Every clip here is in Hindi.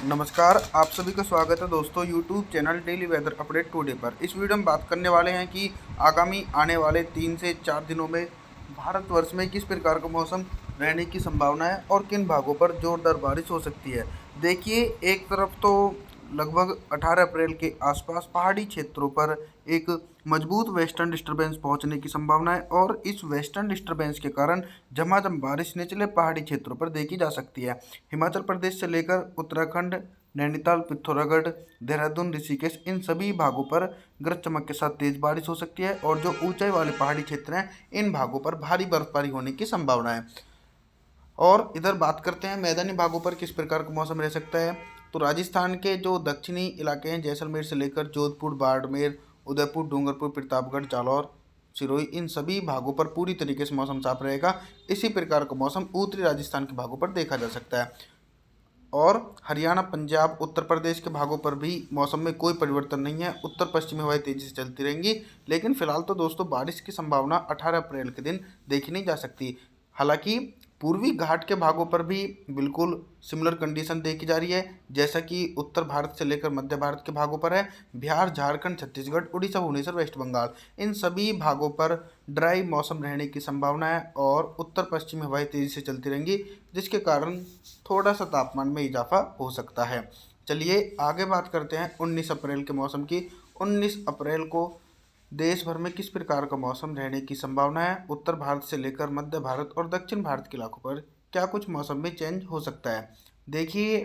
नमस्कार, आप सभी का स्वागत है दोस्तों YouTube channel daily weather update today पर। इस वीडियो में बात करने वाले हैं कि आगामी आने वाले 3 से 4 दिनों में भारतवर्ष में किस प्रकार का मौसम रहने की संभावना है और किन भागों पर जोरदार बारिश हो सकती है। देखिए, एक तरफ तो लगभग 18 अप्रैल के आसपास पहाड़ी क्षेत्रों पर एक मजबूत वेस्टर्न डिस्टर्बेंस पहुंचने की संभावना है और इस वेस्टर्न डिस्टर्बेंस के कारण झमाझम बारिश निचले पहाड़ी क्षेत्रों पर देखी जा सकती है। हिमाचल प्रदेश से लेकर उत्तराखंड, नैनीताल, पिथौरागढ़, देहरादून, ऋषिकेश, इन सभी भागों पर गरज चमक के साथ तेज बारिश हो सकती है और जो ऊंचाई वाले पहाड़ी क्षेत्र हैं इन भागों पर भारी बर्फबारी होने की संभावना है। और इधर बात करते हैं मैदानी भागों पर किस प्रकार का मौसम रह सकता है। तो राजस्थान के जो दक्षिणी इलाके हैं जैसलमेर से लेकर जोधपुर, बाड़मेर, उदयपुर, डूंगरपुर, प्रतापगढ़, जालौर, सिरोही, इन सभी भागों पर पूरी तरीके से मौसम साफ रहेगा। इसी प्रकार का मौसम उत्तरी राजस्थान के भागों पर देखा जा सकता है और हरियाणा, पंजाब, उत्तर प्रदेश के भागों पर भी मौसम में कोई परिवर्तन नहीं है। उत्तर पश्चिमी हवाएं तेजी से चलती रहेंगी, लेकिन फिलहाल तो दोस्तों बारिश की संभावना 18 अप्रैल के दिन देखी नहीं जा सकती। हालांकि पूर्वी घाट के भागों पर भी बिल्कुल सिमिलर कंडीशन देखी जा रही है, जैसा कि उत्तर भारत से लेकर मध्य भारत के भागों पर है। बिहार, झारखंड, छत्तीसगढ़, उड़ीसा, भुवनेश्वर, वेस्ट बंगाल, इन सभी भागों पर ड्राई मौसम रहने की संभावना है और उत्तर पश्चिमी हवाएं तेजी से चलती रहेंगी, जिसके कारण थोड़ा सा तापमान में इजाफा हो सकता है। चलिए आगे बात करते हैं 19 अप्रैल के मौसम की। 19 अप्रैल को देश भर में किस प्रकार का मौसम रहने की संभावना है। उत्तर भारत से लेकर मध्य भारत और दक्षिण भारत के इलाकों पर क्या कुछ मौसम में चेंज हो सकता है। देखिए,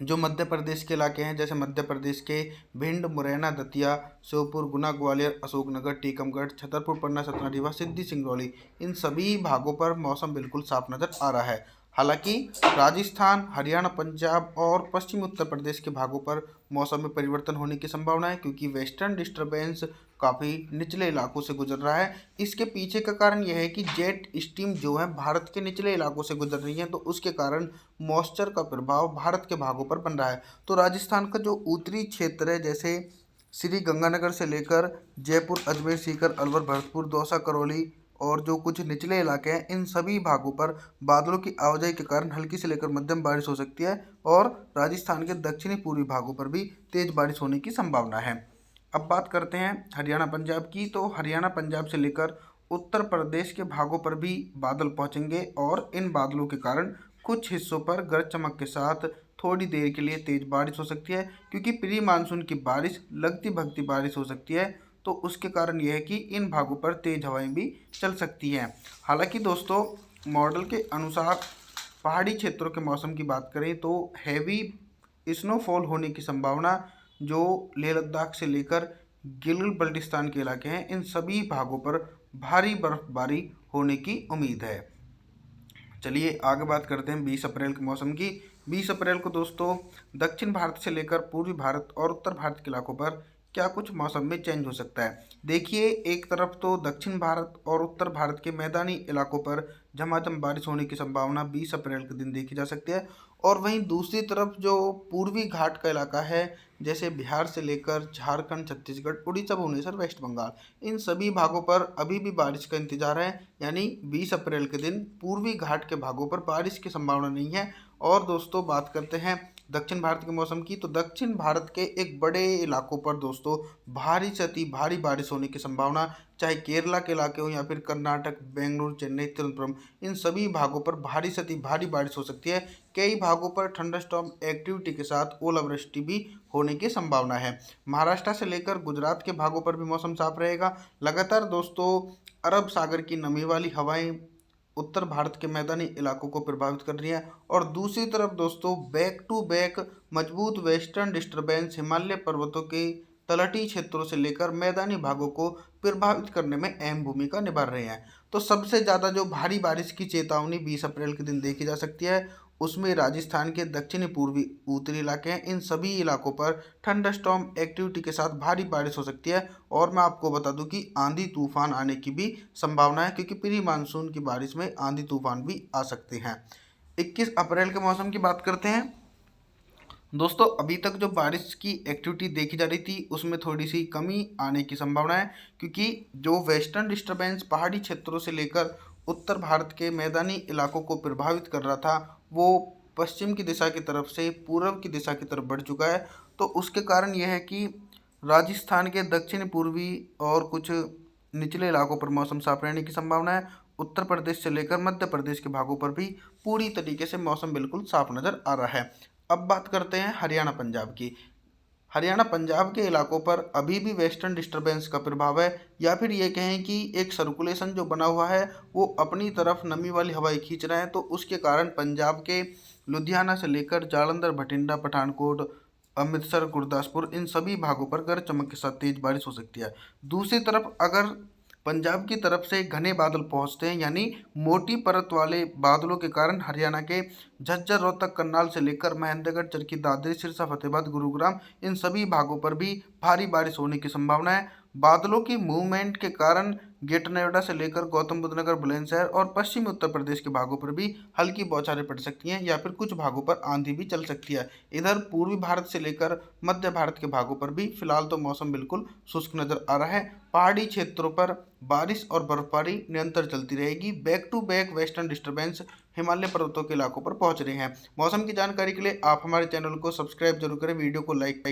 जो मध्य प्रदेश के इलाके हैं जैसे मध्य प्रदेश के भिंड, मुरैना, दतिया, श्योपुर, गुना, ग्वालियर, अशोकनगर, टीकमगढ़, छतरपुर, पन्ना, सतना, रीवा, सिद्धि, सिंगरौली, इन सभी भागों पर मौसम बिल्कुल साफ नज़र आ रहा है। हालांकि राजस्थान, हरियाणा, पंजाब और पश्चिमी उत्तर प्रदेश के भागों पर मौसम में परिवर्तन होने की संभावना है, क्योंकि वेस्टर्न डिस्टर्बेंस काफ़ी निचले इलाकों से गुजर रहा है। इसके पीछे का कारण यह है कि जेट स्टीम जो है भारत के निचले इलाकों से गुजर रही है, तो उसके कारण मॉइस्चर का प्रभाव भारत के भागों पर बन रहा है। तो राजस्थान का जो उत्तरी क्षेत्र है जैसे श्री गंगानगर से लेकर जयपुर, अजमेर, सीकर, अलवर, भरतपुर, दौसा, करौली और जो कुछ निचले इलाके हैं इन सभी भागों पर बादलों की आवाजाही के कारण हल्की से लेकर मध्यम बारिश हो सकती है और राजस्थान के दक्षिणी पूर्वी भागों पर भी तेज बारिश होने की संभावना है। अब बात करते हैं हरियाणा पंजाब की। तो हरियाणा पंजाब से लेकर उत्तर प्रदेश के भागों पर भी बादल पहुंचेंगे और इन बादलों के कारण कुछ हिस्सों पर गरज चमक के साथ थोड़ी देर के लिए तेज बारिश हो सकती है, क्योंकि प्री मानसून की बारिश लगती भगती बारिश हो सकती है। तो उसके कारण यह है कि इन भागों पर तेज हवाएं भी चल सकती हैं। हालांकि दोस्तों मॉडल के अनुसार पहाड़ी क्षेत्रों के मौसम की बात करें तो हैवी स्नोफॉल होने की संभावना जो लेह लद्दाख से लेकर गिलगित बल्टिस्तान के इलाके हैं इन सभी भागों पर भारी बर्फबारी होने की उम्मीद है। चलिए आगे बात करते हैं 20 अप्रैल के मौसम की। 20 अप्रैल को दोस्तों दक्षिण भारत से लेकर पूर्वी भारत और उत्तर भारत के इलाकों पर क्या कुछ मौसम में चेंज हो सकता है। देखिए, एक तरफ तो दक्षिण भारत और उत्तर भारत के मैदानी इलाकों पर झमाझम बारिश होने की संभावना 20 अप्रैल के दिन देखी जा सकती है और वहीं दूसरी तरफ जो पूर्वी घाट का इलाका है जैसे बिहार से लेकर झारखंड, छत्तीसगढ़, उड़ीसा, भुवनेश्वर, वेस्ट बंगाल, इन सभी भागों पर अभी भी बारिश का इंतजार है। यानी 20 अप्रैल के दिन पूर्वी घाट के भागों पर बारिश की संभावना नहीं है। और दोस्तों बात करते हैं दक्षिण भारत के मौसम की। तो दक्षिण भारत के एक बड़े इलाकों पर दोस्तों भारी से अति भारी बारिश होने की संभावना, चाहे केरला के इलाके हो या फिर कर्नाटक, बेंगलुरु, चेन्नई, तिरुवनंतपुरम, इन सभी भागों पर भारी से अति भारी बारिश हो सकती है। कई भागों पर थंडरस्टॉर्म एक्टिविटी के साथ ओलावृष्टि भी होने की संभावना है। महाराष्ट्र से लेकर गुजरात के भागों पर भी मौसम साफ रहेगा। लगातार दोस्तों अरब सागर की नमी वाली हवाएं उत्तर भारत के मैदानी इलाकों को प्रभावित कर रही है और दूसरी तरफ दोस्तों बैक टू बैक मजबूत वेस्टर्न डिस्टर्बेंस हिमालय पर्वतों के तलहटी क्षेत्रों से लेकर मैदानी भागों को प्रभावित करने में अहम भूमिका निभा रहे हैं। तो सबसे ज़्यादा जो भारी बारिश की चेतावनी 20 अप्रैल के दिन देखी जा सकती है उसमें राजस्थान के दक्षिणी पूर्वी उत्तरी इलाके हैं इन सभी इलाकों पर थंडरस्टॉर्म एक्टिविटी के साथ भारी बारिश हो सकती है। और मैं आपको बता दूं कि आंधी तूफान आने की भी संभावना है, क्योंकि प्री मानसून की बारिश में आंधी तूफान भी आ सकते हैं। 21 अप्रैल के मौसम की बात करते हैं। दोस्तों अभी तक जो बारिश की एक्टिविटी देखी जा रही थी उसमें थोड़ी सी कमी आने की संभावना है, क्योंकि जो वेस्टर्न डिस्टर्बेंस पहाड़ी क्षेत्रों से लेकर उत्तर भारत के मैदानी इलाकों को प्रभावित कर रहा था वो पश्चिम की दिशा की तरफ से पूर्व की दिशा की तरफ बढ़ चुका है। तो उसके कारण यह है कि राजस्थान के दक्षिण पूर्वी और कुछ निचले इलाकों पर मौसम साफ रहने की संभावना है। उत्तर प्रदेश से लेकर मध्य प्रदेश के भागों पर भी पूरी तरीके से मौसम बिल्कुल साफ नज़र आ रहा है। अब बात करते हैं हरियाणा पंजाब की। हरियाणा पंजाब के इलाकों पर अभी भी वेस्टर्न डिस्टरबेंस का प्रभाव है, या फिर ये कहें कि एक सर्कुलेशन जो बना हुआ है वो अपनी तरफ नमी वाली हवाएं खींच रहे हैं। तो उसके कारण पंजाब के लुधियाना से लेकर जालंधर, भटिंडा, पठानकोट, अमृतसर, गुरदासपुर, इन सभी भागों पर गरज चमक के साथ तेज बारिश हो सकती है। दूसरी तरफ अगर पंजाब की तरफ से घने बादल पहुंचते हैं, यानी मोटी परत वाले बादलों के कारण हरियाणा के झज्जर, रोहतक, करनाल से लेकर महेंद्रगढ़, चरखी दादरी, सिरसा, फतेहाबाद, गुरुग्राम, इन सभी भागों पर भी भारी बारिश होने की संभावना है। बादलों की मूवमेंट के कारण ग्रेटर नोएडा से लेकर गौतम बुद्ध नगर, बुलंदशहर और पश्चिमी उत्तर प्रदेश के भागों पर भी हल्की बौछारें पड़ सकती हैं, या फिर कुछ भागों पर आंधी भी चल सकती है। इधर पूर्वी भारत से लेकर मध्य भारत के भागों पर भी फिलहाल तो मौसम बिल्कुल शुष्क नजर आ रहा है। पहाड़ी क्षेत्रों पर बारिश और बर्फबारी निरंतर चलती रहेगी। Back to back western disturbance Himalaya पर्वतों के इलाकों पर पहुंच रहे हैं। मौसम की जानकारी के लिए आप हमारे चैनल को सब्सक्राइब जरूर करें, वीडियो को लाइक